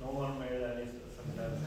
No one made any sentence.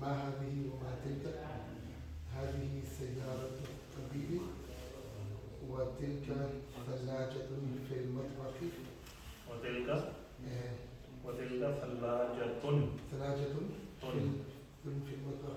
ما هذه وما تلك هذه سيارة طبيب وتلك ثلاجة في المطبخ وتلك ثلاجة في المطبخ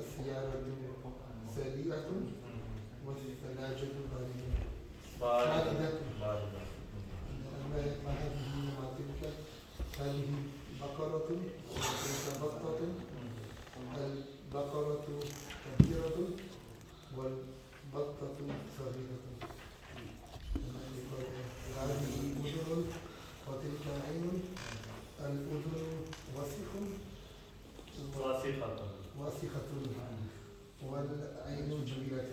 السيارة سريعة والثلاجة باردة ما هذه وما تلك هذه بقرة وتلك بطة البقرة كبيرة والبطة صغيرة هذه أذن وتلك عين الأذن واسخة والعين جميلة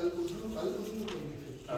الأذن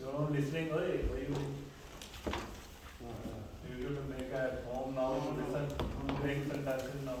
You know, listening, hey, why you have to make at home now, you listen, make sentences now.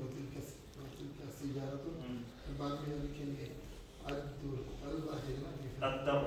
وتلك السيارة بعد من ذلك الدراجة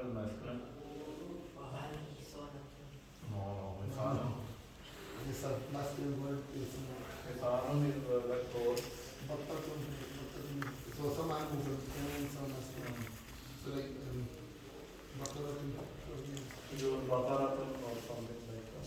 المسكن no nisan This masculine word is nisan is the close so some animals are feminine, some masculine. So like baqaratun or something like that.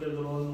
qidrun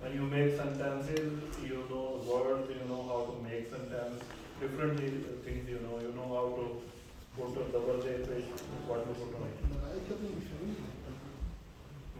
When you make sentences, you know words, you know how to make sentence. Different things you know how to put a double dash, what to put on it.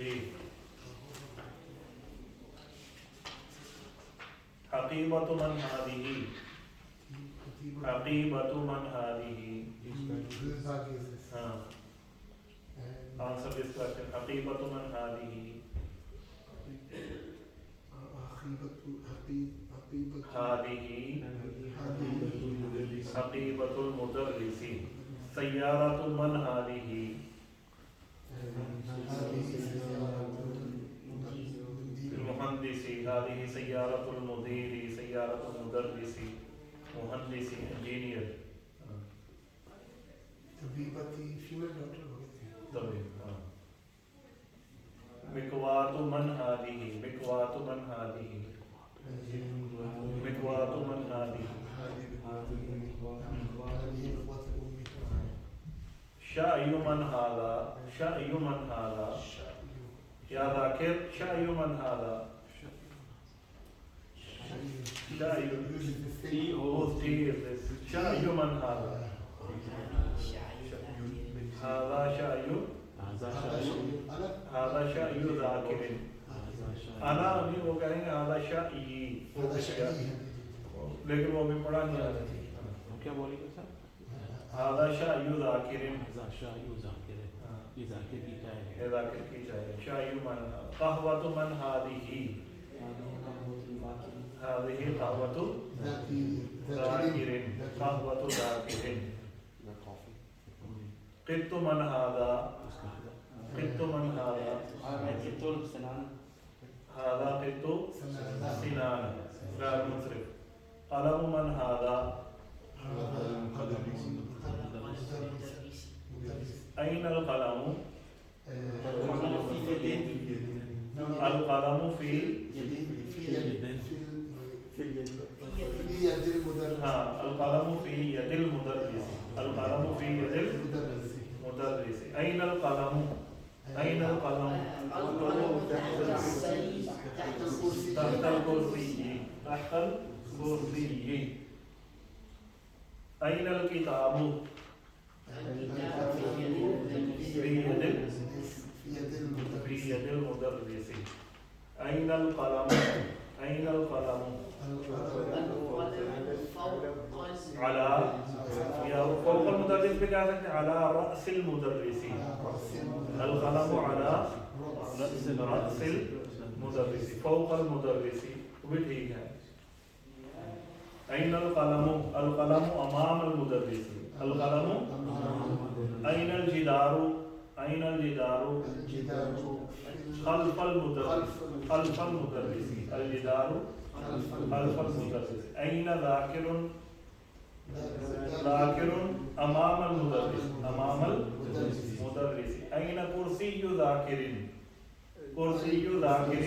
جی حقیبۃ من هذه حقیبۃ من هذه ہاں answer this question حقیبۃ من هذه هذه حقیبۃ المدرس سیارۃ من هذه المهندس هذه سيارة المدير سيارة المدرس مهندس انجینئر طبیبتی فیمیل ڈاکٹر ہو گئے طبيب مكوات من هذه مكوات من هذه مكوات من هذه شأي من هذا شأي من هذا يا ذاكر شأي من هذا شأي شأي من هذا هذا شأي هذا شأي ذاكر أنا نہیں وہ کہیں گے هذا شأي لیکن وہ بھی پڑھا نہیں آتا کیا بولیں گے صاحب هذا شأي ذاكر شاعی و ذاکر ہے یہ ذاکر کی چاہے ہے ذاکر کی چاہیے شأي من قهوة من هذه هذه قهوة ذاكر قهوة ذاكر قط من هذا قط من هذا هذا قط سنان غير منصرف قلم من هذا أين القلم القلم في يد المدرس القلم في يد المدرس القلم في يد المدرس أين القلم أين القلم تحت الكرسي تحت الكرسي أين الكتاب في يد المدرس أين القلم أين القلم على يا فوق المدرس بكذا على رأس المدرس القلم على رأس المدرس فوق المدرس وبه أين القلم القلم أمام المدرس القلم أين الجدار أين الجدار خلف المدرس خلف المدرس الجدار خلف المدرس أين ذاكر ذاكر أمام المدرس أمام المدرس أين كرسي ذاكر كرسي ذاكر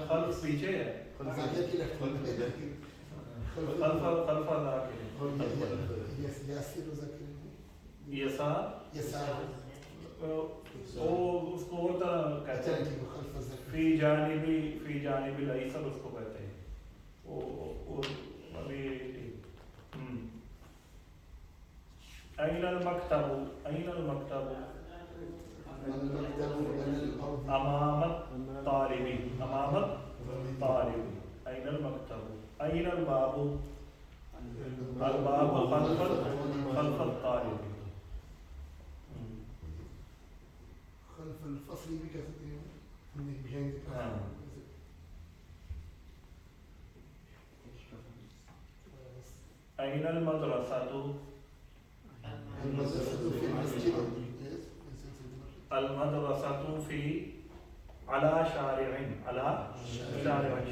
خلف پیچھے ہے خلف ذاکر یسار وہ اس کو اور طرح کہتے ہیں فی جانب الایسر اس کو کہتے ہیں وہ ابھی این المکتب این المکتب امام الطالب امام الطالب این المکتب این الباب الباب خلف الطالب خلف الفصل بھی کہہ سکتے ہیں behind the class. أين المدرسة؟ المدرسة في المسجد. المدرسة في على شارع على شارع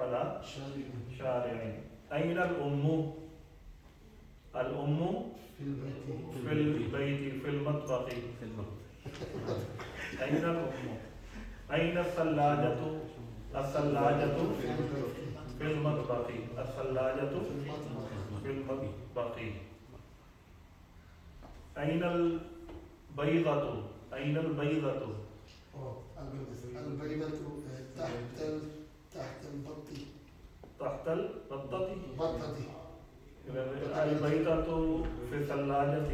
على شارع. أين الأم؟ الأم في البيت في المطبخ. أين الأم؟ أين الثلاجة؟ الثلاجة في المطبخ. الثلاجة في المطبخ. أين البيضة؟ أين البيضة؟ البيضة تحت البط. تحت البطة. البيضة في الثلاجة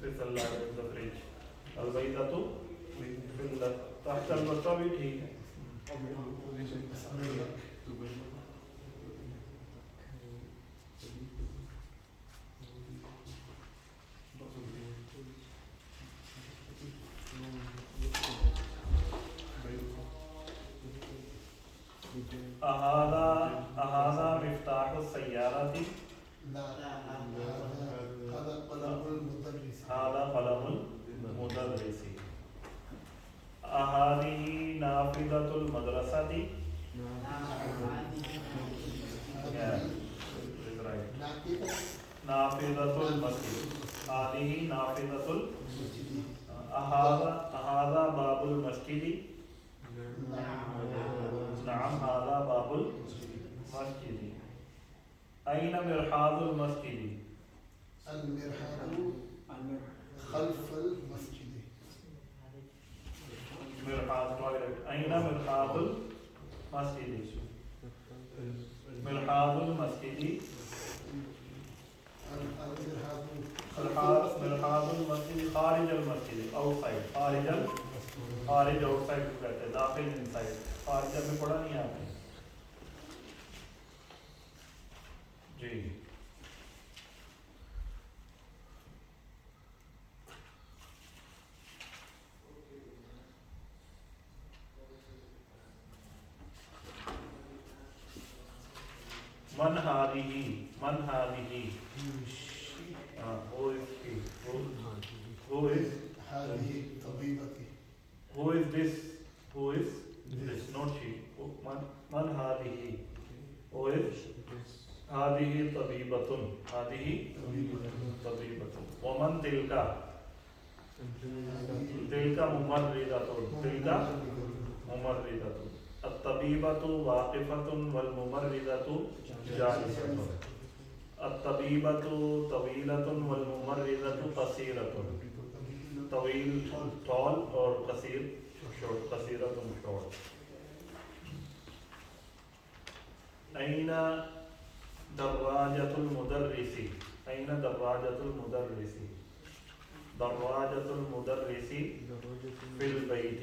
في الثلاجة in the fridge. البيضة في تحت المرتبة ٹھیک ہے. أهذا مفتاح السيارة؟ لا هذا قلم المدرس. هذا قلم المدرس. أهذه نافذة المدرسة؟ نافذة المسجد. هذه نافذة هذا باب المسجد؟ نعم هذا باب المسجد. أين مرحاض المسجد؟ المرحاض خلف المسجد. مرحاض toilet. أين مرحاض المسجد؟ مرحاض المسجد. مرحاض المسجد خارج المسجد outside. خارج outside کو کہتے ہیں. داخل inside. خارج میں پڑھا نہیں آپ نے جی. من هذه who is he? Who is هذه طبيبتي. who is this? Not she. من هذه? who is هذه طبيبة. ومن تلك ممرضة. الطبيبة واقفة والممرضة جالسة. الطبيبة طويلة والممرضة قصيرة. طويل tall اور قصير short. قصيرة short. أين دراجة المدرس؟ دراجة المدرس في البيت.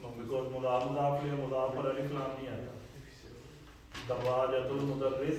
No, because مضاف پر الف لام نہیں آتا. دراجة المدرس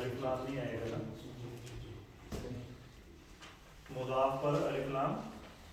الف لام نہیں آئے گا نا. مضاف پر الف لام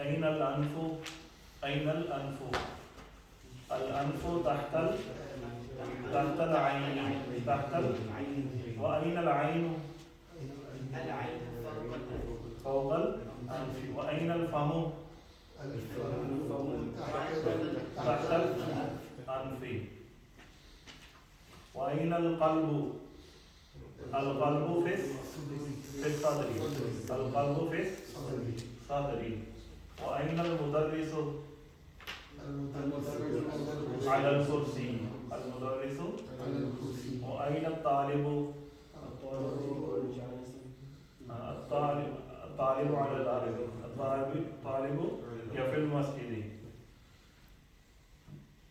أين الأنف؟ الأنف تحت العين. وأين العين؟ فوق الأنف. وأين الفم؟ تحت الأنف. وأين القلب؟ القلب في الصدر. القلب في الصدر. وأين المدرس؟ على الكرسي. المدرس وأين الطالب؟ الطالب على الأرض. الطالب في المسجد.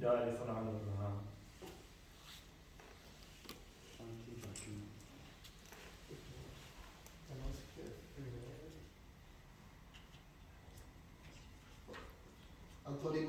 جالس على الأرض. الطالب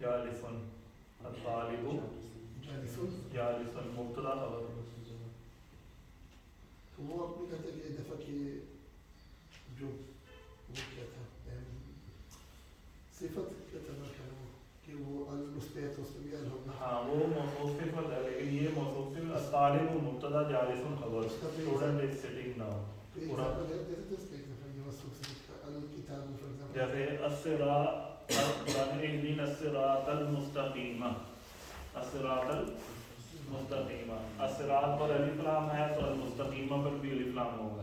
جالس. الطالب جالس مبتدا خبر. تو وہ اپنی کہتے ہیں کہ ایک دفعہ کہ جو وہ کیا تھا صفت کہتا ہے کہ وہ المثبت اس میں ال ہوگا. ہاں وہ موصوف صفت ہے لیکن یہ موصوف صفت الطالب مبتدا جالس خبر. Student is sitting now. پورا جیسے الصراط اهدنا الصراط المستقیم. الصراط المستقیم. الصراط پر الف لام ہے تو المستقیم پر بھی الف لام ہوگا.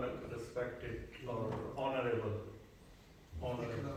like respected or honorable, honorable.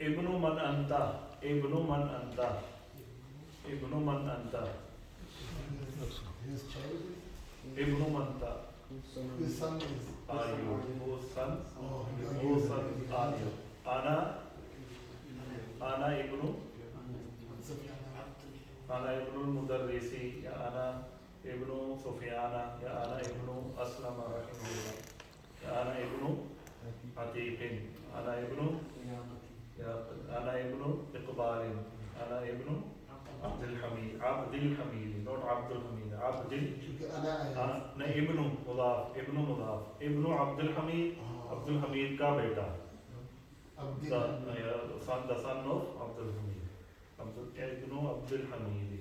ابن من انتا ابن من انتا ابن من انتا His child ابن منتا is, his son is. are you whose son Oh, whose son are you ana ابن انا ابن المدرسی یا انا ابن سفیان یا انا ابن اسلم رحمہ اللہ یا انا ابن عتیق انا ابن اقبال انا ابن عبد الحمید not عبد الحمید عبد کیونکہ انا نہیں ابن مضاف ابن عبد الحمید عبد الحمید کا بیٹا the son of عبد الحمید ابن عبد الحمید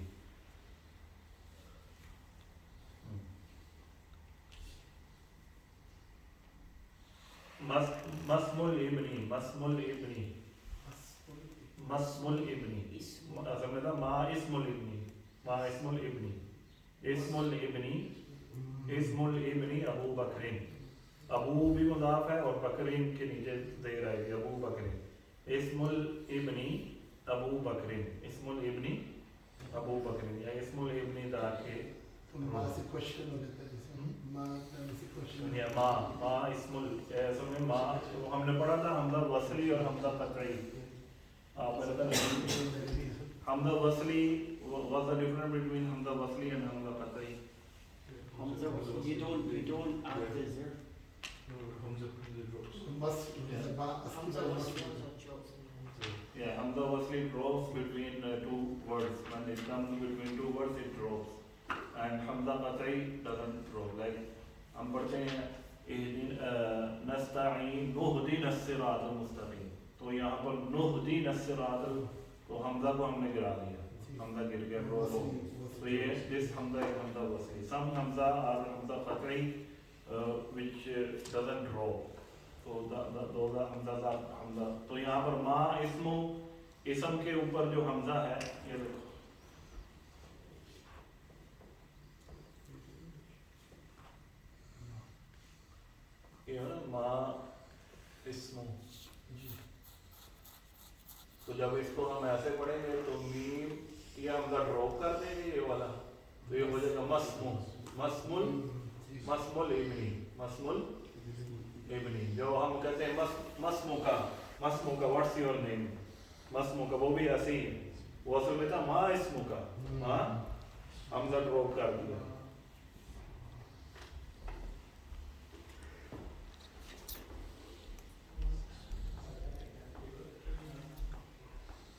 مسم الابنی اصل میں تھا ما اسم الابنی ابو بکرین ابو بھی مضاف ہے اور بکرین کے نیچے زیر آئے گی ابو بکرین اسم الابنی ابو بکرین یا اسم الابنی داخل ما سے کوشچن ہو جاتا ہے جیسے ما سے کوشچن یا ما اسم اصل میں ما ہم نے پڑھا تھا حمزہ وصلی اور حمزہ قطعی آپ نے بتا حمزہ وصلی what's the difference between حمزہ وصلی and حمزہ قطعی Hamza, you don't add this. Yeah, Hamza wasli drops between two words. When it comes between two words, it drops. And Hamza qat'i doesn't drop. Like, hum padhte hain, nasta'in nuhdina as-sirat al-mustaqim. To yahan par nuhdina as-sirat to Hamza ko humne gira diya. Hamza gir gaya, drop ho. So yes, this Hamza is Hamza wasli. Some Hamza are Hamza qat'i which doesn't drop. تو those are حمزہ حمزہ تو یہاں پر ما اسم کے اوپر جو حمزہ ہے یہ دیکھو یہ ہے نا ما اسم تو جب اس کو ہم ایسے پڑھیں گے تو میم یہ حمزہ ڈراپ کر دیں گے یہ والا تو یہ ہو جائے گا مسم الابنی جو ہم کہتے ہیں مسمو کا واٹس یور نیم مسمو کا وہ بھی ایسے ہی ہے وہ اصل میں تھا ما اسمو کا ما حمزہ ڈراپ کر دیا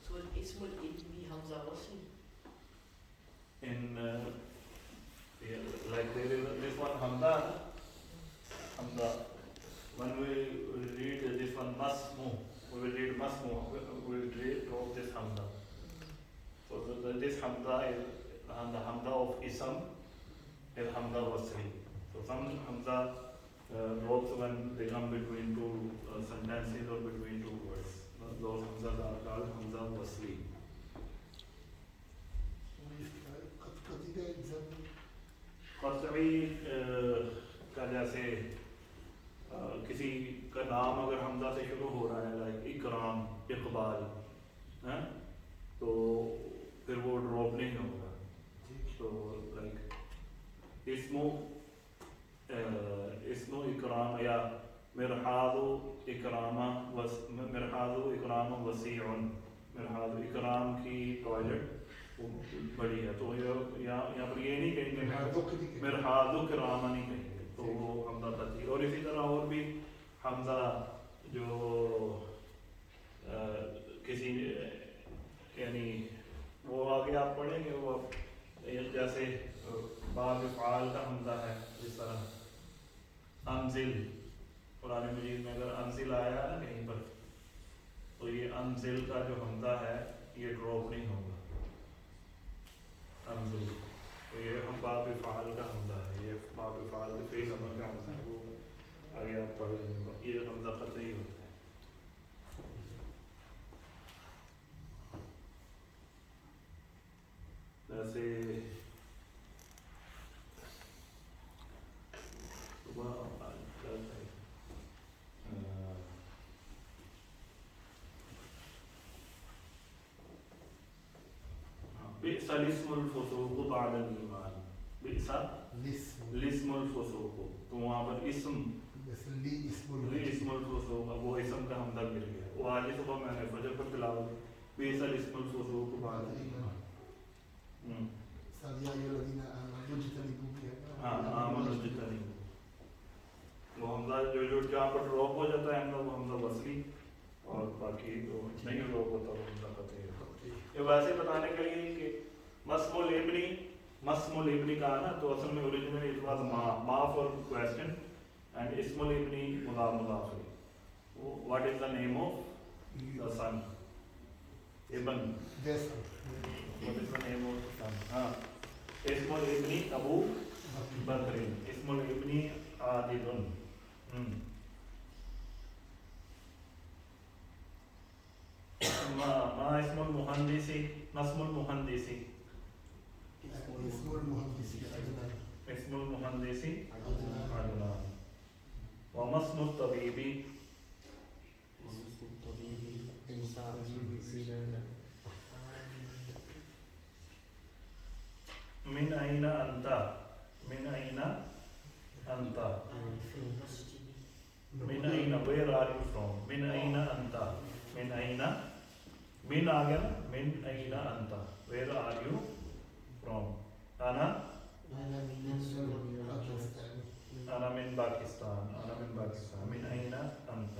So اسم الابنی حمزہ وصلی in like there is this one Hamza when we read this one Masmu we will read Masmu we will drop this Hamza so this Hamza is the Hamza of Ism is Hamza Wasli so some Hamza drops when they come between two sentences or between two words those Hamzas are called Hamza Wasli قطعی کا جیسے کسی کا نام اگر حمزہ سے شروع ہو رہا ہے لائک اکرام اقبال تو پھر وہ ڈراپ نہیں ہوگا تو لائک اسم اکرام یا مرحاض اکرام وسیع مرحاض اکرام کی ٹوائلٹ بڑی ہے تو یہاں پر یہ نہیں کہیں گے مرحاض کرامہ نہیں کہیں گے تو وہ حمزہ قطعی اور اسی طرح اور بھی حمزہ جو کسی یعنی وہ آگے آپ پڑھیں گے وہ جیسے باب افعال کا حمزہ ہے جس طرح انزل قرآن مجید میں اگر انزل آیا ہے نا کہیں پر تو یہ انزل کا جو حمزہ ہے یہ ڈراپ نہیں ہوگا انزل تو یہ ہم باب افعال کا حمزہ ہے یہ باب افعال کے فعل امر کا حمزہ ہے وہ آگے آپ پڑھ لیں گے یہ حمزہ قطعی ہوتا ہے جیسے بئس الاسم الفسوق بعد الایمان. بئس الاسم الفسوق. تو وہاں پر اسم اسم الفسوق، وہ اسم کا حمزہ گر گیا. وہ آج صبح میں نے فجر پر تلاوت بئس الاسم الفسوق بعد الایمان. ہاں آمنوا اجتنبوا. وہ حمزہ جو جہاں پر ڈراپ ہو جاتا ہے حمزہ، وہ حمزہ وصلی، اور باقی جو نہیں ڈراپ ہوتا وہ حمزہ قطعی ہے. یہ ویسے بتانے کے لیے کہ مسم الابنی کہا نا، تو اصل میں اوریجنل اٹ واز ما فار کوسچن اینڈ اسم الابنی مضاف مضاف الیہ. What is the name of the son? ابن. What is the name of the son? ہاں اسم الابنی ابو بکر، اسم الابنی عادل. ما اسم المهندس؟ اسم المهندس اسم المهندس عدنان. وما اسم الطبيب؟ من أين أنت؟ من أين أنت؟ من أين؟ Where are you from? من أين أنت؟ من أين؟ من آگیا نا، من أين أنت؟ Where are you from? أنا من باکستان. أنا من باکستان. من أين أنت؟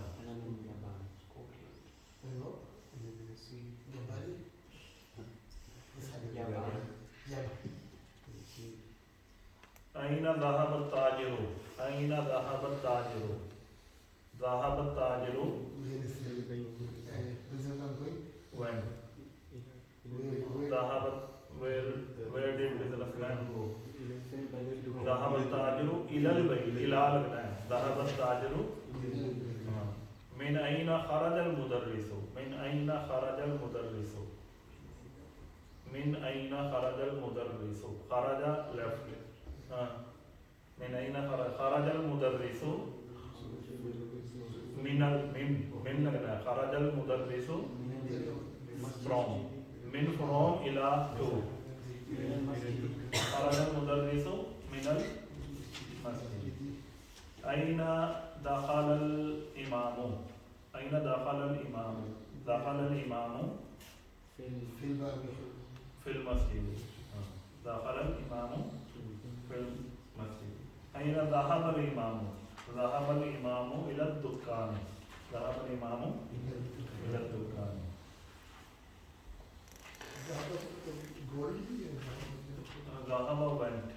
أين ذهب التاجر؟ أين ذهب التاجر؟ ذهب التاجر when؟ ذهب where did businessman go؟ ذهب التاجر إلى البيت. إلى لگنا ہے. ذهب التاجر. من أين خرج المدرس؟ من أين خرج المدرس؟ من أين خرج المدرس؟ خرج left. من أين خرج المدرس؟ من لگنا ہے. خرج المدرس from. من from إلى to. خرج المدرس من المسجد. أين دخل الإمام؟ أين دخل الإمام؟ دخل الإمام في المسجد. دخل الإمام في المسجد. أين ذهب الإمام؟ ذهب الإمام إلى الدكان. ذهب الإمام إلى الدكان. ذهب went.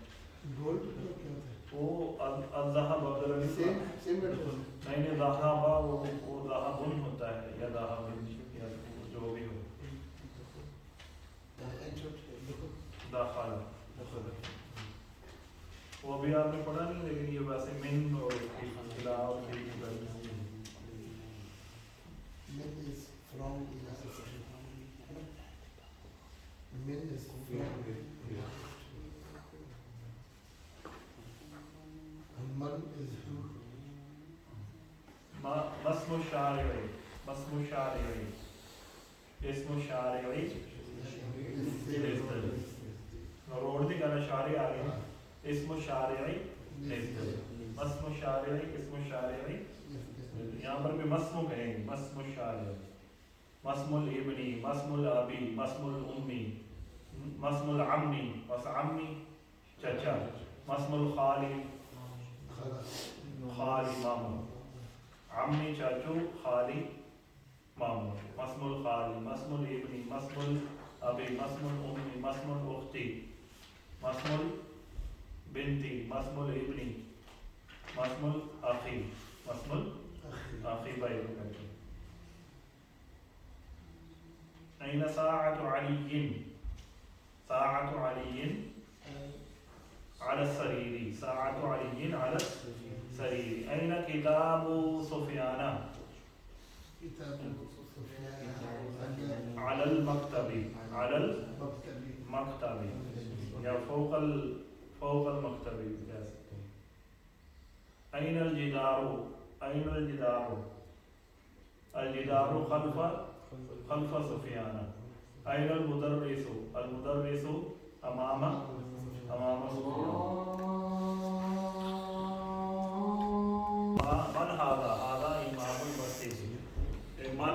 وہ الذهب اگر نہیں ذهب وہ ذهب ہوتا ہے یا ذهب یا جو بھی ہو. داخل وہ بھی آپ نے پڑھا نہیں، لیکن یہ ویسے من اور اطلاع اور مسم الشارعی. مسم الشارعی اسم الشارعی روڈ دی کہنا شارع آ گیا. اسم الشارعی مسم الشارعی اسم الشارعی. یہاں پر بھی مسم کہیں گے. مسم الشارعی، مسم الابنی، مسم الابی، مسم الامی، مسم العمی، بس عمی چچا. مسم الخالی خالی مامو. عمی چاچو، خالی مامو. مسم الخالی، مسم الابنی، مسم الابی، مسم الامی، مسم الاختی، مسم البنتی، مسم الابنی، مسم الاخی. مسم الاخی بھائی بہن. أين ساعة علي؟ ساعة علي على السرير. ساعة علي على السرير. أين كتاب سفيان؟ على المكتب. على المكتب یا فوق المكتب. أين الجدار؟ أين الجدار؟ الجدار خلف سفيان. أين المدرس؟ المدرس أمام سفيان. من هذا؟ هذا إمام المسجد. من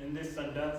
In this sentence,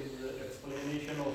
is explanation of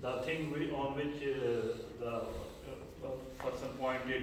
the thing on which the person pointed.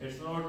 It's not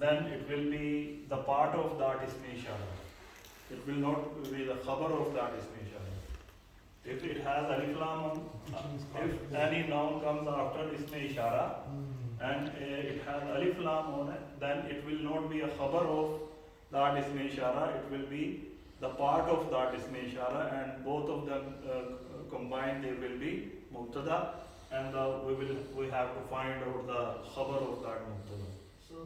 then it will be the part of that isme ishara. It will not be the khabar of that isme ishara. If it has alif lam, if any noun comes after isme ishara and it has alif lam on it, then it will not be a khabar of that isme ishara. It will be the part of that isme ishara, and both of them combined they will be mubtada, and we have to find out the khabar of that mubtada.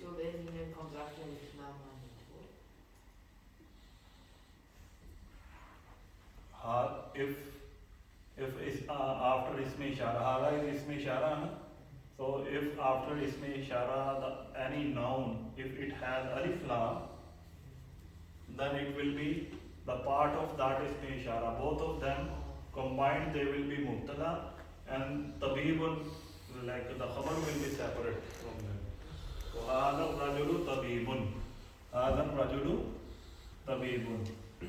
So then he comes after Islam and if after isme ishara any noun, if it has alif lam, then it will be the part of that isme ishara. Both of them combined, they will be mubtada, and tabibun, like the khabar will be separate from them. So hadha rajulu tabibun, hadha rajulu tabibun.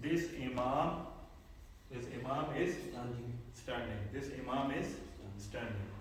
This imam is standing, this imam is standing.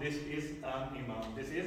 this is an imam, this is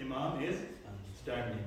imam is standing.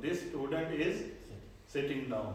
this student is sitting down.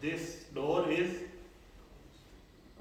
this door is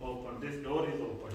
open, this door is open.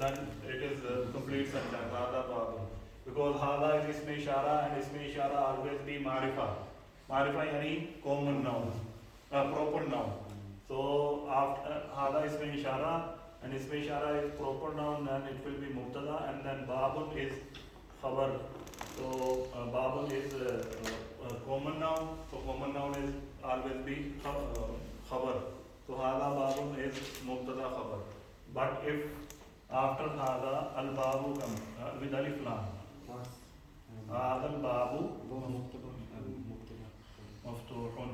then it is a complete sentence. Hada babun, because hada is isme ishara, and isme ishara always be marifa. Marifa yani common noun, proper noun. So after hada isme ishara, and isme ishara is proper noun, then it will be mubtada, and then babun is khabar. So babun is common noun, so common noun is always be khabar. So hada babun is mubtada khabar. But if after hada al babu come with alif lam, hada al babu maftuhun.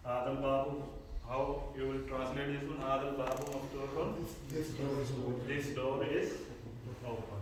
Hada al babu, how you will translate this one? Hada al babu maftuhun, This door is open. this door is open.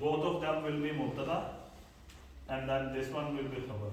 Both of them will be mubtada, and then this one will be khabar.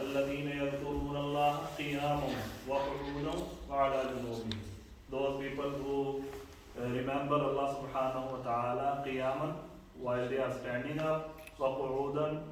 الذين يذكرون الله قياما وقعودا وعلى جنوبهم. Those people who remember Allah subhanahu wa ta'ala qiyaman, while they are standing up, وقعودا,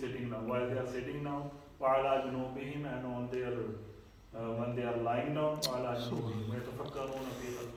sitting down, while they are sitting down, وعلى جنوبهم, and on their when they are lying down, وعلى جنوبهم يتفكرون في خلق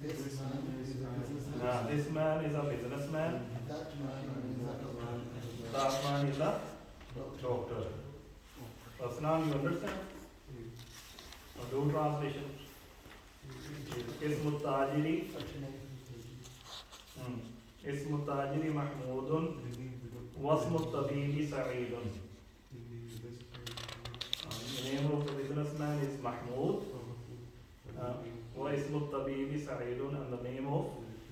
This man is a businessman. This man is a businessman. That man is a doctor. That man is a doctor. Asnan, you understand? Do translation. Ismu tajiri, ismu tajiri mahmudun, wasmu tabibi sa'idun. The name of the businessman is Mahmoud. واسم الطبيب Saeed, and the name of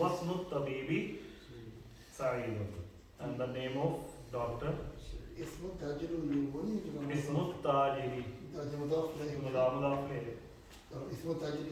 واسم الطبيب Saeed, and the name of doctor اسم التاجر اليومي اسم التاجر مضاف إليه. مضاف إليه. اسم التاجر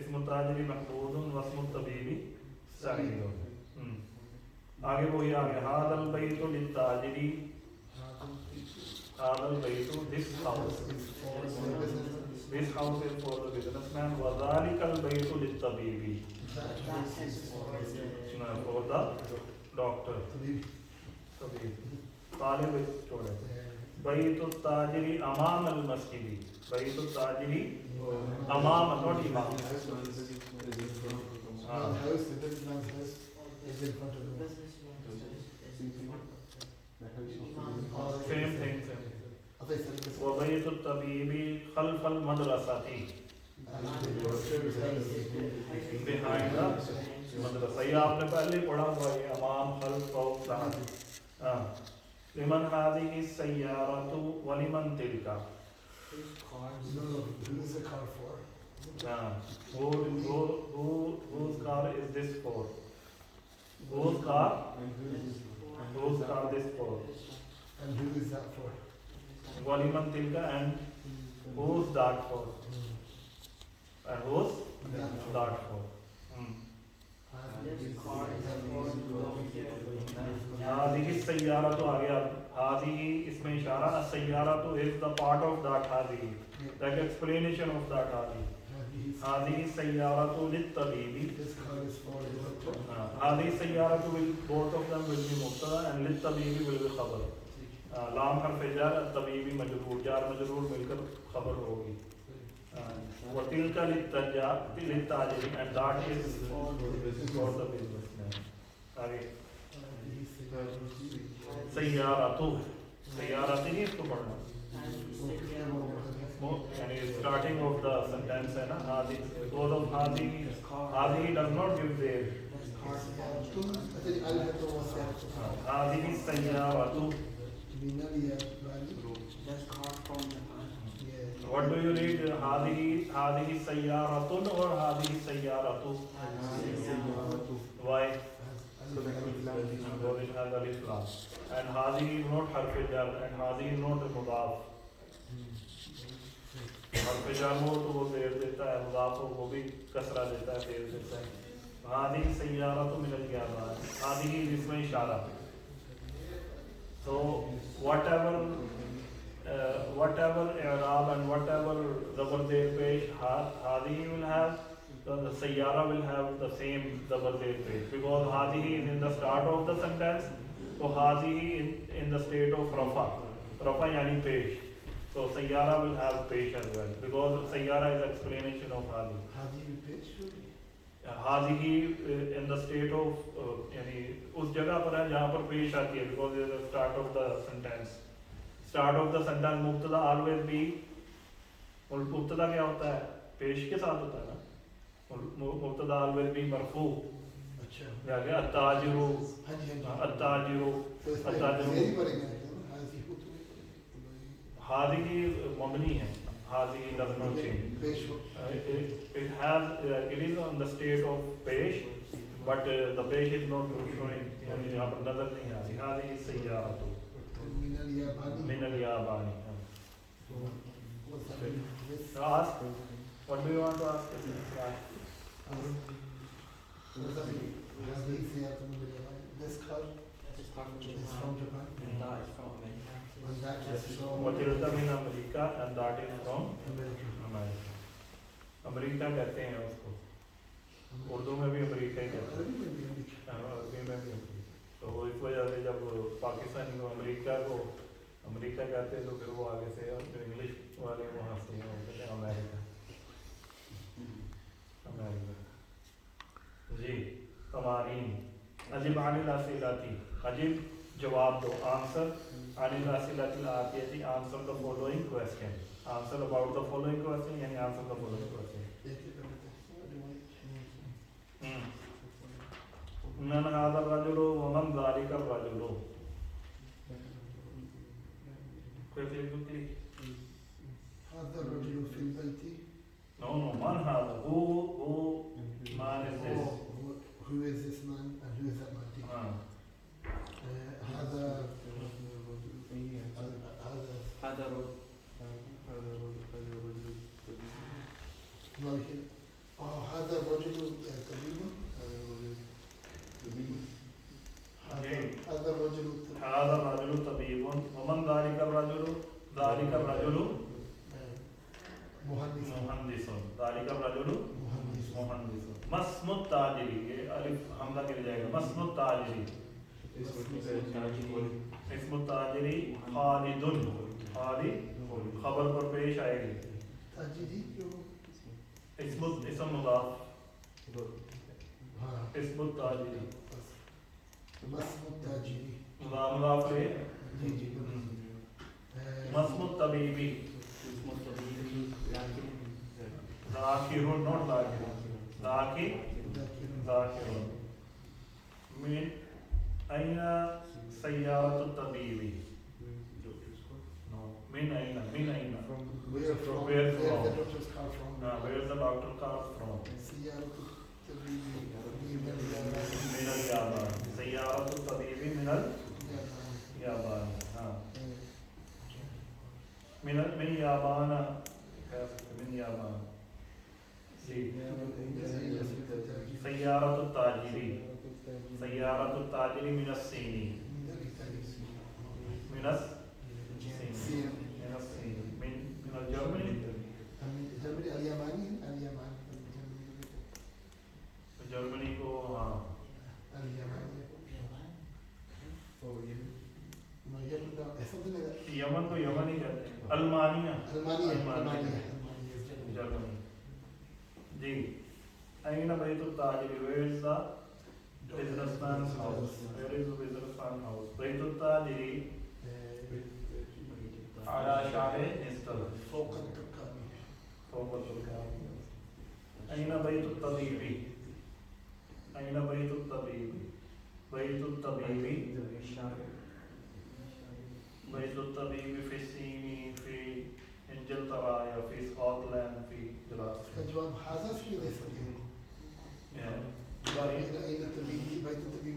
اسم التاجر محمود واسم الطبيب سعيد. آگے وہی آگے هذا البيت للتاجر هذا البيت this house is for the businessman وذلك البيت للطبيب for the doctor طبيب طالب چھوڑے بیت التاجر امام المسجد بیت التاجر امام not imam Man's house, the businessman's house, is in front of him. same thing وبيت الطبيب خلف المدرسة behind the مدرسہ یہ آپ نے پہلے پڑھا ہوا ہے امام خلف فوق تحت لمن هذه السيارة ولمن تلك No, who is the car for? whose car is this for whose car this for And who is that for? ولمن تلك and who's that for and who's that for هذه السيارة آگیا هذه اس میں اشارہ السيارة is the part of that هذه like explanation of that هذه السيارة للطبيب This car is for the doctor. هذه السيارة will both of them will be مبتدا and للطبيب will be خبر لام حرف جر الطبيب مجرور جار مجرور مل کر خبر ہوگی وتلك للتاجر and that is for the businessman آگے سیارتو سیارتی نہیں اس کو پڑھنا یعنی starting of the sentence ہے نا هذه because of هذه does not give there هذه السيارة من اليابان. what do you read هذه السيارة or هذه السيارة why because it has alif lam and هذه not حرف جر and هذه not مضاف حرف جر ہو تو وہ زیر دیتا ہے مضاف ہو وہ بھی کسرہ دیتا ہے زیر دیتا ہے هذه السيارة من اليابان هذه اسم اشارہ so whatever i'rab and whatever zabar there pesh هذه will have the sayyara will have the same zabar there pesh because هذه is in the start of the sentence so هذه in the state of rafa yani pesh so sayyara will have pesh as well because sayyara is explanation of هذه How do you pitch? هذه in the state of یعنی اس جگہ پر ہے جہاں پر پیش آتی ہے because it is the start of the sentence مبتدا always be مبتدا کیا ہوتا ہے پیش کے ساتھ ہوتا ہے نا مبتدا always be مرفوع اچھا آگے التاجر هذه مبنی ہے هذه does not change it is on the state of pesh but the pesh is not showing یعنی یہاں پر نظر نہیں آ رہی هذه السيارة من اليابان ask what do you want to ask This car is from Japan. And that is from وتلك من امریکہ and that is from America. امریکہ کہتے ہیں اس کو اردو میں بھی امریکہ ہی کہتے ہیں عربی میں بھی تو اس وجہ سے جب پاکستانی کو امریکہ کہتے ہیں تو پھر وہ آگے سے جو انگلش والے وہ ہنستے ہیں وہ کہتے ہیں امریکہ جی قوانین عجب عن الاسئلۃ عجب جواب دو آنسر عن الاسئلۃ الآتیہ answer the following question answer about the following question یعنی answer the following question من هذا الرجل ومن ذلك الرجل quickly هذا الرجل في البيت. no من هذا who man is this Who is this man and who is that man? هذا هذا الرجل طبيب. ذالک الرجل مهندس مہندس، ذالک الرجل مہندس. مسم التاجری، یہ الف حمزہ کے لے جائے گا. مسم التاجری، اسم التاجری خالد، خالد خبر پر پیش آئے گی. تاجری کیوں؟ اسم مضاف، ہاں اسم التاجری مسم التاجری مضاف لے. جی جی مسم الطبیبی، ذاکر نوٹ ذاکر، ذاکر ذاکر. من أين سيارة الطبيب؟ من أين؟ من أين؟ Where from? Where Where from? the doctor's car from? Where is the doctor car from? سيارة الطبيب من من اليابان. سيارة الطبيب من اليابان. من اليابان. من اليابان. سيارة التاجري، سيارة التاجري من الصين، من الصين، من الصين. من الجرمني، جرمني الياباني اليابان جرمنی کو ہاں الياباني یمن کو یمن ہی کہتے ہیں. المانیہ، المانيا جرمنی. جی. أين بيت التاجر؟ Where is the businessman's house? Where is the businessman's house? بيت التاجر على شارع نستر، فوق التركاب. فوق التركاب. أين بيت الطبيب؟ أين بيت الطبيب؟ بيت الطبيب، بيت الطبيب في الصين، في انجلترا یا في اسكتلند، في جراسة. الجواب هذا في ليس اليوم. أين الطبيب؟ بيت الطبيب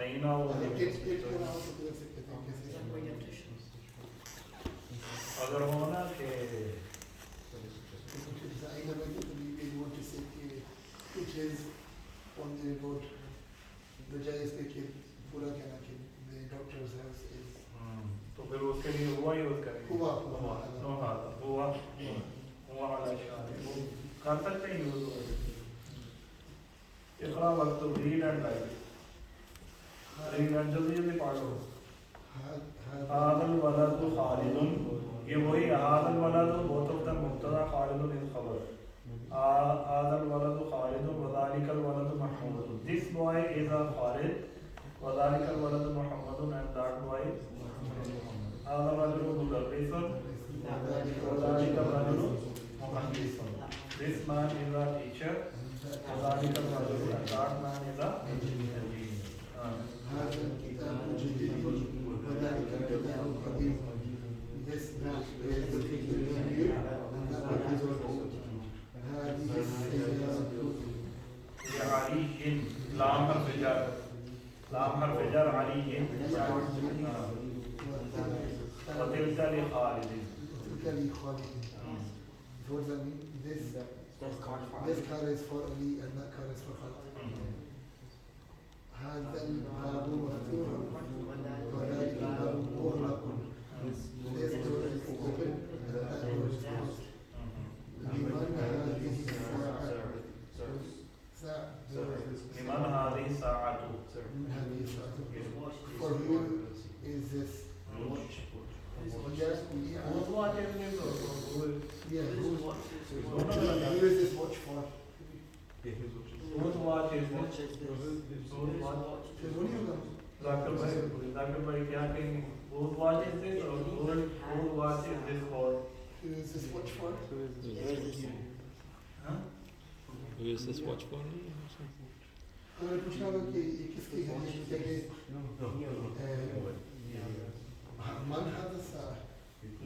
أين هو؟ اگر ہونا کہ أين بيت الطبيب you want to say کہ it is on the road. بجائے اس کے پورا کہنا کہ the doctor's house is تو پھر اس کے لیے ہوا یوز کریں گے. ہوا ہوا علی شارع کر سکتے ہیں یوز. اقرا وقت read and write, read and جلدی جلدی پڑھ لو. هذا الولد خالد، یہ وہی هذا الولد both of them مبتدا، خالد is خبر. هذا الولد خالد وذلك الولد Mahmood. This boy is a Khalid وذلك الولد محمد and that boy is هذا الرجل مدرس وذلك الرجل مهندس. This man is a teacher وذلك الرجل and that man is a engineer. هذا الكتاب جديد وذلك الكتاب قديم. This book is new and that book is old. هذه السيارة علي، لام حرف جر، لام حرف جر علي. وتلك لخالد، تلك لخالد. What does that mean? This car is for Ali and that car is for Khalid. هذا الباب مفتوح وذلك الباب مغلق. This door is open and that door is closed. لمن هذه الساعة؟ لمن هذه الساعة؟ For who is this? Yes, Whose watch is this? yeah, who is this watch for? Whose watch is this? Whose watch? Zakir bhai kya kہیں گے؟ Whose watch is this or whose watch is this for? Who is this watch for? ہاں؟ Who is this watch for? ہمیں پوچھنا ہوگا کہ یہ کس کی ہے؟ من هذا الساعة.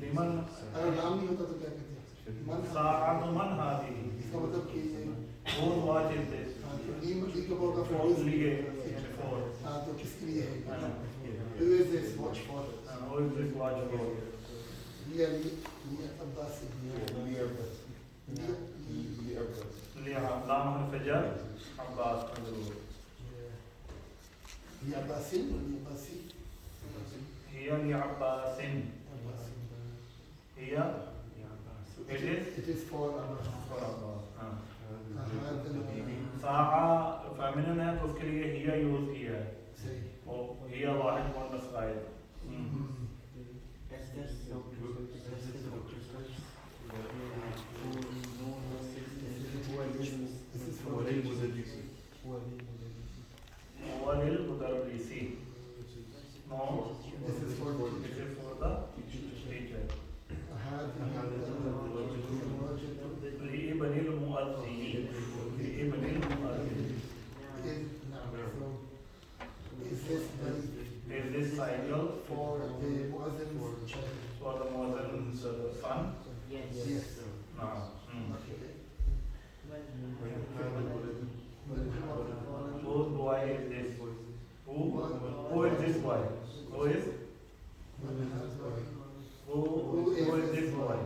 لمن اگر نام نہیں ہوتا تو کیا کہتے ہیں؟ من ساعة من هذه؟ اس کا مطلب کہ Whose watch is this? نیم کا ہوگا For لیے for. ہاں تو کس کے لیے ہے؟ Who is this watch for? Who is this watch for? لیا عباسی. لام حرف جر عباس مجرور. لیا عباسی. هي لعباس هي it is for Abbas. for Abbas. هذا البيبي ساعة فمن ہے تو اس کے لیے ہی یوز کیا ہے صحیح. وہ ہی واحد مؤنث غائب. This is for وللمدرسي. No, This is for the teacher. هذه الدراجة لابن المؤذن. لابن المؤذن. is this Is this cycle for the muazzin's child? for the muazzin's son? Yes. No. Okay. Whose boy is this? Who is this boy? Who is this boy?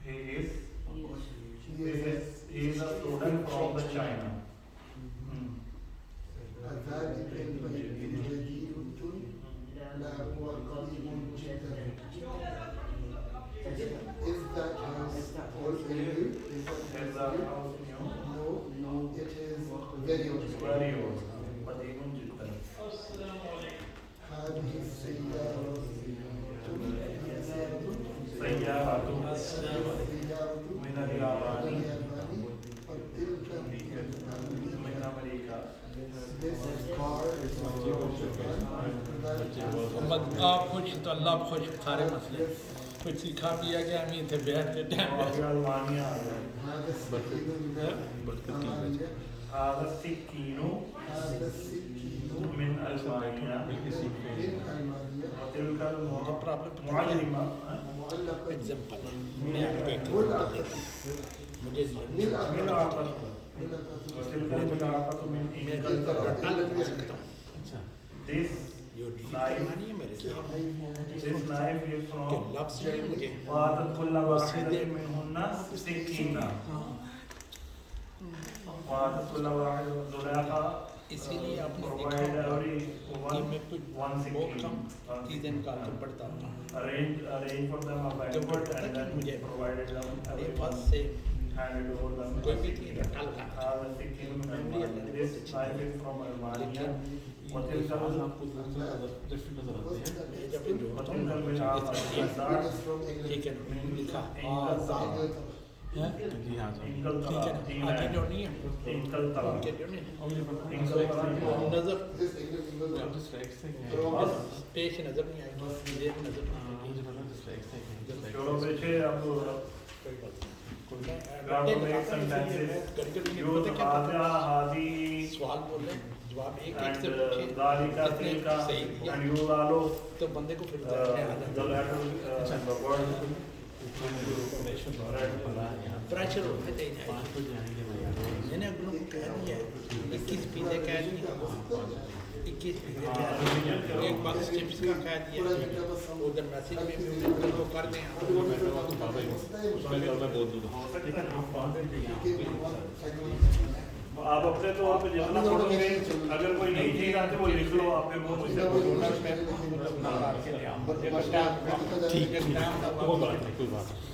He is a student from the China. الذلك الجديد لا هو قديم جدا. Is that house old and new? Is that house new? No, it is very old. Very old. قديم جدا. هذه السيارة سيارة من اليابان. وتلك من أمريكا. This car is from Japan. آپ خوش تو اللہ خوش سارے مسئلے کچھ سکھا دیا گیا ہمیں تھے بیٹھ کے ٹائم ابھی المانیہ آ گئے. هذا السكين ألمانيا. هذا السكين هذا السكين من ألمانيا. من ألمانيا. وتلك المعلمة معلقة ایگزامپل میں آپ کو ایک ملعقة مجھے ملعقة. وتلك الملعقة من إنجلترا. This knife is from لفظ نہیں مجھے وآتت كل واحدة منهن سكينا. وآتت كل واحدة زلاقة. اسی لیے آپ نے Provide دیکھا every کہ one میں کچھ one بہت sekin. کم چیزیں نکال کر پڑھتا ہوں. Arrange for them a banquet and then provided them میرے every پاس one. سے Handed over them. کوئی بھی چیز نکال کر هذا السكين من ألمانيا. This knife is from Almania. وتلك آپ کو ڈفرنٹ نظر آتے ہیں. میں جب جو ہوتا ہوں وتلك الملعقة. ٹھیک ہے لکھا جی ہاں سر. ٹھیک ہے آگے جو نہیں ہے انقلترا. آگے جو نہیں نظر آپ جو اسٹرائکس تھے پیش نظر نہیں آئے گی یہ نظر نہیں آئے مجھے پتا اسٹرائکس تھے چھوڑو پیچھے اب کوئی بات نہیں. سوال بولے جواب ایک ایک سے پوچھے صحیح دیا تو بندے کو پھر پریشر ہونا چاہیے. 5 بجے آئیں گے بھائی. میں نے اگلوں کو کہہ دیا 21 پیزے کہہ دیا 21 پیزے کہہ دیا ایک باکس چپس کا کہہ دیا ادھر میسیج میں بھی ان کو کر دیں. میں بول دوں گا. آپ اپنے طور پہ جتنا پڑھو گے اگر کوئی نئی چیز آتی ہے وہ لکھ لو. آپ کے وہ مجھ سے ٹھیک ہے کوئی بات نہیں.